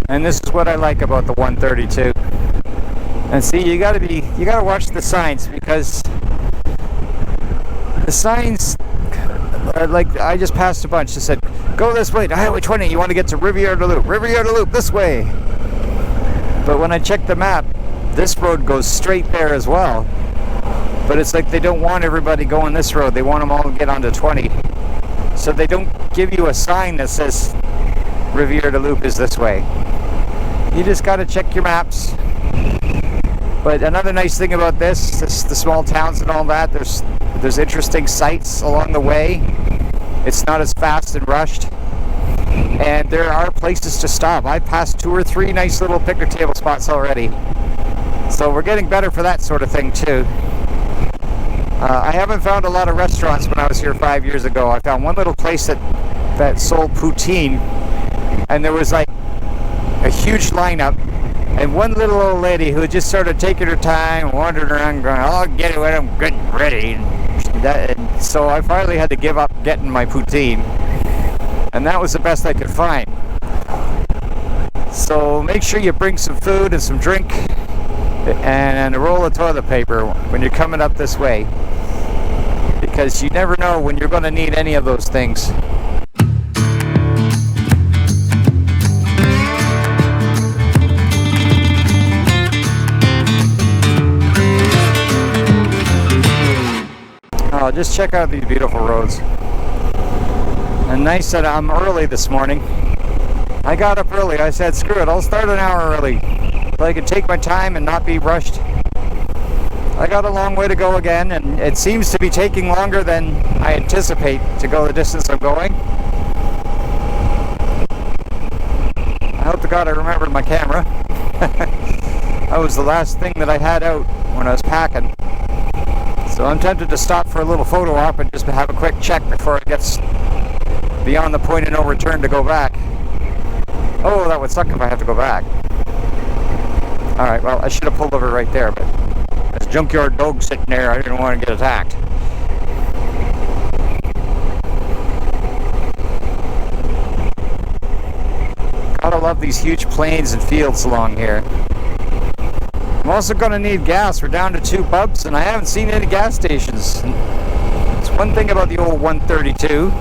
And this is what I like about the 132. And see, you gotta watch the signs, because the signs, like, I just passed a bunch that said, go this way to Highway 20, you want to get to Riviera du Loup. Riviera du Loup, this way. But when I checked the map, this road goes straight there as well. But it's like they don't want everybody going this road. They want them all to get onto 20. So they don't give you a sign that says Riviera du Loup is this way. You just got to check your maps. But another nice thing about this, the small towns and all that, there's interesting sights along the way. It's not as fast and rushed. And there are places to stop. I passed 2 or 3 nice little picnic table spots already. So we're getting better for that sort of thing too. I haven't found a lot of restaurants when I was here 5 years ago. I found one little place that sold poutine, and there was like a huge lineup, and one little old lady who just sort of taking her time, wandering around going, I'll get it when I'm good and ready. And so I finally had to give up getting my poutine, and that was the best I could find. So make sure you bring some food and some drink and a roll of toilet paper when you're coming up this way, because you never know when you're going to need any of those things. Oh, just check out these beautiful roads. And nice that I'm early this morning. I got up early. I said, screw it, I'll start an hour early so I can take my time and not be rushed. I got a long way to go again, and it seems to be taking longer than I anticipate to go the distance I'm going. I hope to God I remembered my camera. That was the last thing that I had out when I was packing. So I'm tempted to stop for a little photo op and just have a quick check before it gets beyond the point of no return to go back. Oh, that would suck if I have to go back. Alright, well, I should have pulled over right there, but there's a junkyard dog sitting there. I didn't want to get attacked. Gotta love these huge plains and fields along here. I'm also going to need gas. We're down to 2 pubs, and I haven't seen any gas stations. It's one thing about the old 132.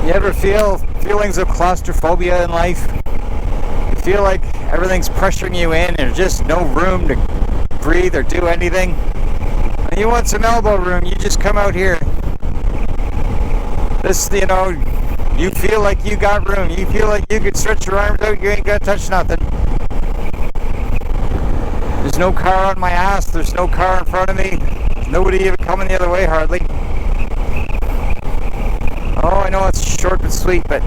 You ever feel feelings of claustrophobia in life? You feel like everything's pressuring you in and there's just no room to breathe or do anything? And you want some elbow room, you just come out here. This, you know, you feel like you got room. You feel like you could stretch your arms out, you ain't got to touch nothing. There's no car on my ass, there's no car in front of me, nobody even coming the other way hardly. Oh, I know it's short and sweet, but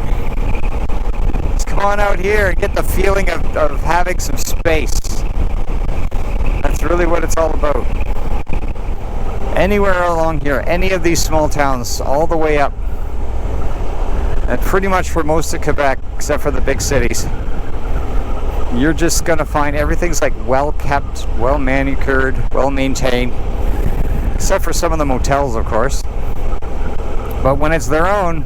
just come on out here and get the feeling of having some space. That's really what it's all about. Anywhere along here, any of these small towns, all the way up, and pretty much for most of Quebec, except for the big cities, you're just going to find everything's like well kept, well manicured, well maintained, except for some of the motels, of course. But when it's their own,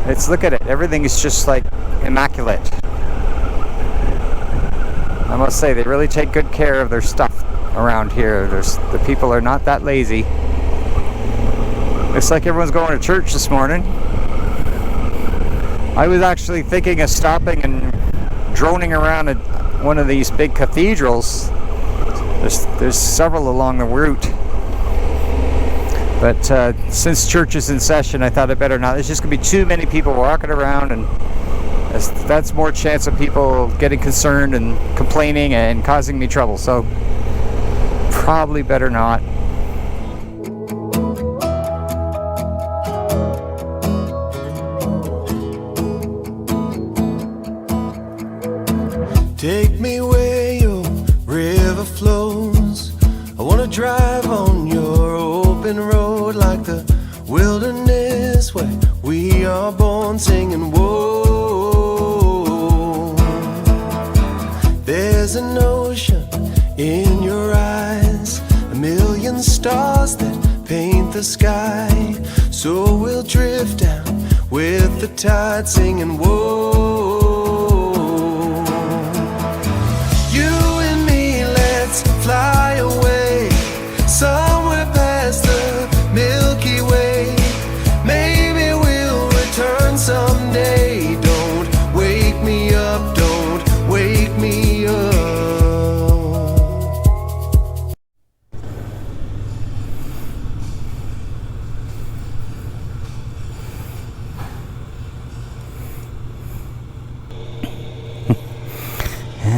it's, look at it, everything is just like immaculate. I must say, they really take good care of their stuff around here. The people are not that lazy. Looks like everyone's going to church this morning. I was actually thinking of stopping and droning around at one of these big cathedrals. There's several along the route, but since church is in session, I thought I better not. There's just gonna be too many people walking around, and that's more chance of people getting concerned and complaining and causing me trouble, so probably better not. Take me where your river flows. I wanna drive on your open road like the wilderness where we are born, singing whoa. There's an ocean in your eyes, a million stars that paint the sky. So we'll drift down with the tide, singing whoa.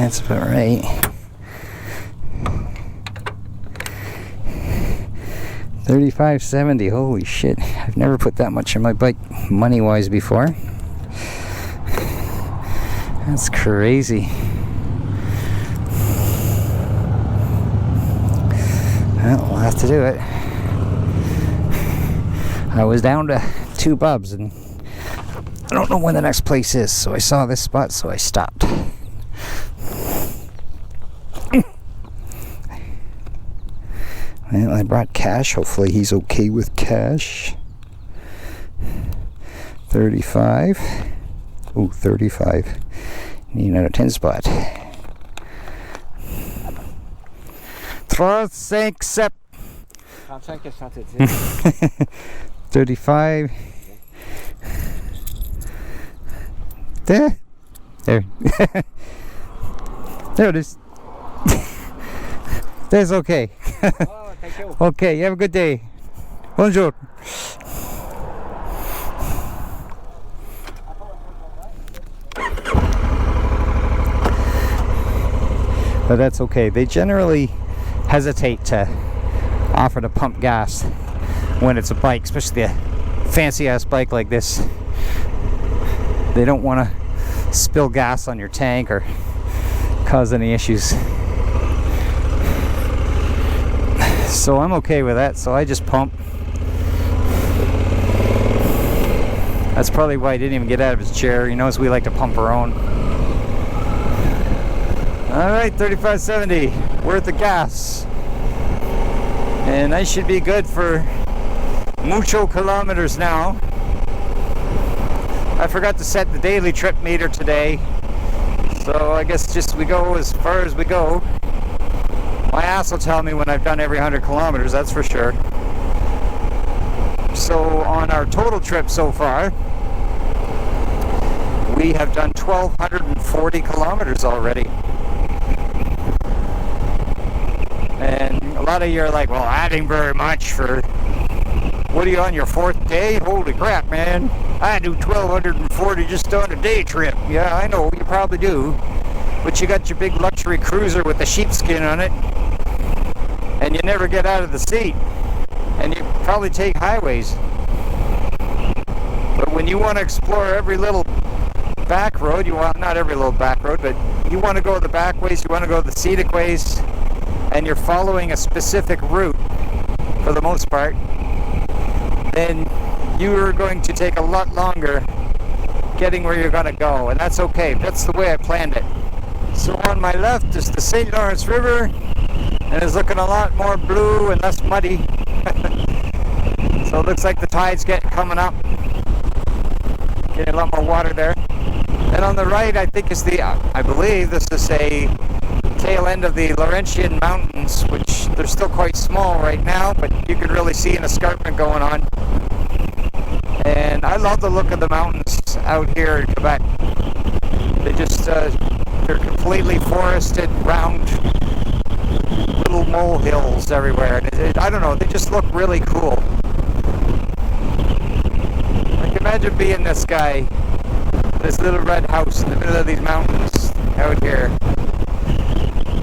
That's about right. 35.70. Holy shit. I've never put that much on my bike money-wise before. That's crazy. Well, we'll have to do it. I was down to 2 bubs and I don't know when the next place is, so I saw this spot, so I stopped. Well, I brought cash. Hopefully he's okay with cash. 35. Ooh, 35. Need another 10 spot. 3, 5, 7. 35. There. There. There it is. That's okay. Oh, thank you. Okay, you have a good day. Bonjour. But that's okay. They generally hesitate to offer to pump gas when it's a bike, especially a fancy ass bike like this. They don't want to spill gas on your tank or cause any issues. So I'm okay with that, so I just pump. That's probably why he didn't even get out of his chair. He knows we like to pump our own. Alright, 35.70 worth of gas. And I should be good for mucho kilometers now. I forgot to set the daily trip meter today. So I guess just we go as far as we go. My ass will tell me when I've done every 100 kilometers, that's for sure. So on our total trip so far, we have done 1,240 kilometers already. And a lot of you are like, well, that ain't very much for, what are you on your 4th day? Holy crap, man. I do 1,240 just on a day trip. Yeah, I know, you probably do. But you got your big luxury cruiser with the sheepskin on it. And you never get out of the seat. And you probably take highways. But when you want to explore every little back road, you want, not every little back road, but you want to go the back ways, you want to go the scenic ways, and you're following a specific route for the most part, then you are going to take a lot longer getting where you're going to go, and that's okay. That's the way I planned it. So on my left is the St. Lawrence River, and it's looking a lot more blue and less muddy. So it looks like the tide's coming up. Getting a lot more water there. And on the right, I think is I believe this is a tail end of the Laurentian Mountains, which they're still quite small right now, but you can really see an escarpment going on. And I love the look of the mountains out here in Quebec. They just, they're completely forested, round little molehills everywhere. And I don't know, they just look really cool. Like imagine being this guy, this little red house in the middle of these mountains out here.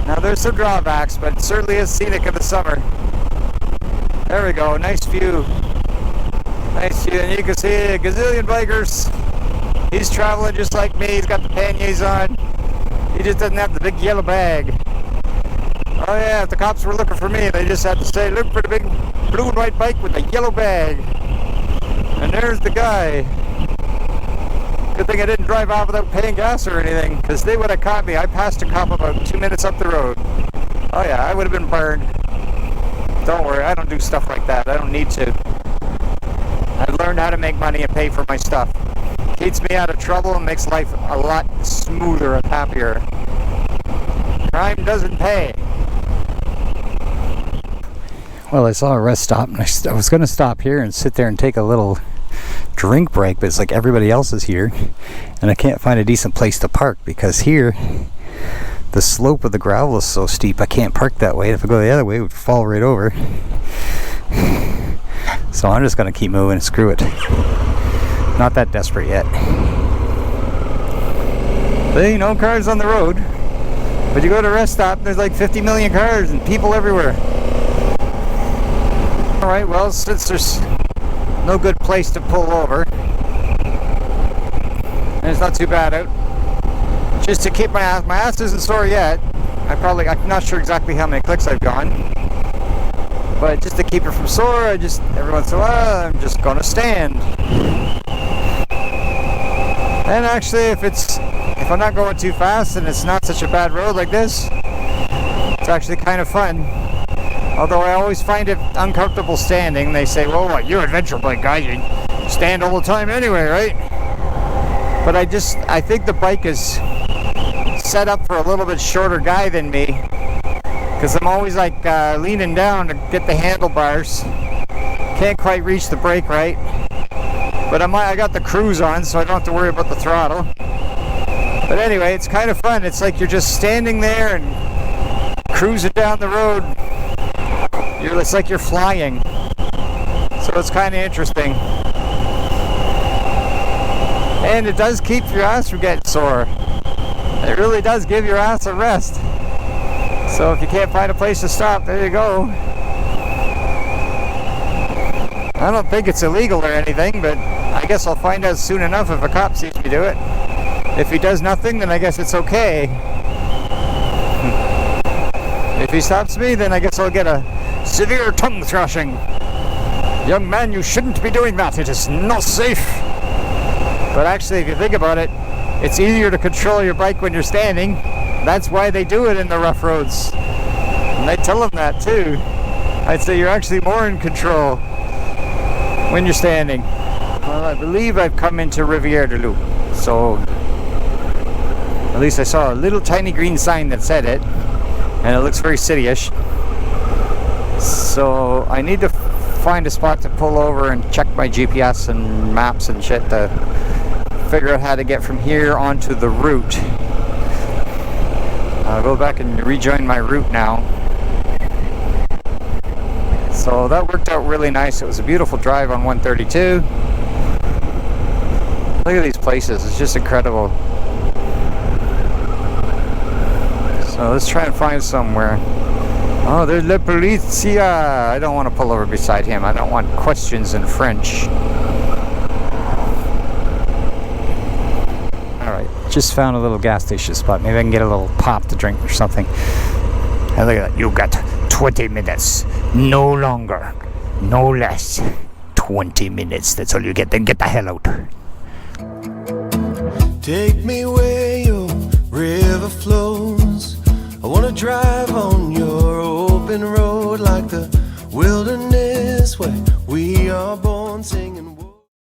Now there's some drawbacks, but it certainly is scenic in the summer. There we go, nice view. Nice view, and you can see a gazillion bikers. He's traveling just like me, he's got the panniers on. He just doesn't have the big yellow bag. Oh yeah, if the cops were looking for me, they just had to say, look for the big blue and white bike with the yellow bag. And there's the guy. Good thing I didn't drive off without paying gas or anything, because they would have caught me. I passed a cop about 2 minutes up the road. Oh yeah, I would have been burned. Don't worry, I don't do stuff like that. I don't need to. I've learned how to make money and pay for my stuff. Keeps me out of trouble and makes life a lot smoother and happier. Crime doesn't pay. Well, I saw a rest stop, and I was going to stop here and sit there and take a little drink break, but it's like everybody else is here, and I can't find a decent place to park, because here the slope of the gravel is so steep I can't park that way. If I go the other way, it would fall right over. So I'm just going to keep moving and screw it. Not that desperate yet. But you know, cars on the road. But you go to a rest stop, there's like 50 million cars and people everywhere. Alright, well, since there's no good place to pull over, and it's not too bad out, just to keep my ass isn't sore yet. I'm not sure exactly how many clicks I've gone, but just to keep it from sore, every once in a while, I'm just gonna stand. And actually, if I'm not going too fast and it's not such a bad road like this, it's actually kind of fun. Although I always find it uncomfortable standing. They say, well, what, you're an adventure bike guy, you stand all the time anyway, right? But I think the bike is set up for a little bit shorter guy than me, because I'm always like leaning down to get the handlebars. Can't quite reach the brake right. But I got the cruise on, so I don't have to worry about the throttle. But anyway, it's kind of fun. It's like you're just standing there and cruising down the road. It's like you're flying. So it's kind of interesting. And it does keep your ass from getting sore. It really does give your ass a rest. So if you can't find a place to stop, there you go. I don't think it's illegal or anything, but I guess I'll find out soon enough if a cop sees me do it. If he does nothing, then I guess it's okay. If he stops me, then I guess I'll get a severe tongue thrashing. Young man, you shouldn't be doing that. It is not safe. But actually, if you think about it, it's easier to control your bike when you're standing. That's why they do it in the rough roads. And they tell them that too. I'd say you're actually more in control when you're standing. Well, I believe I've come into Rivière-du-Loup. So, at least I saw a little tiny green sign that said it. And it looks very city-ish. So, I need to find a spot to pull over and check my GPS and maps and shit to figure out how to get from here onto the route. I'll go back and rejoin my route now. So that worked out really nice. It was a beautiful drive on 132. Look at these places, it's just incredible. So let's try and find somewhere. Oh, there's La Polizia. I don't want to pull over beside him. I don't want questions in French. Alright, just found a little gas station spot. Maybe I can get a little pop to drink or something. And look at that. You got 20 minutes. No longer. No less. 20 minutes. That's all you get. Then get the hell out. Take me where your river flows. I wanna drive on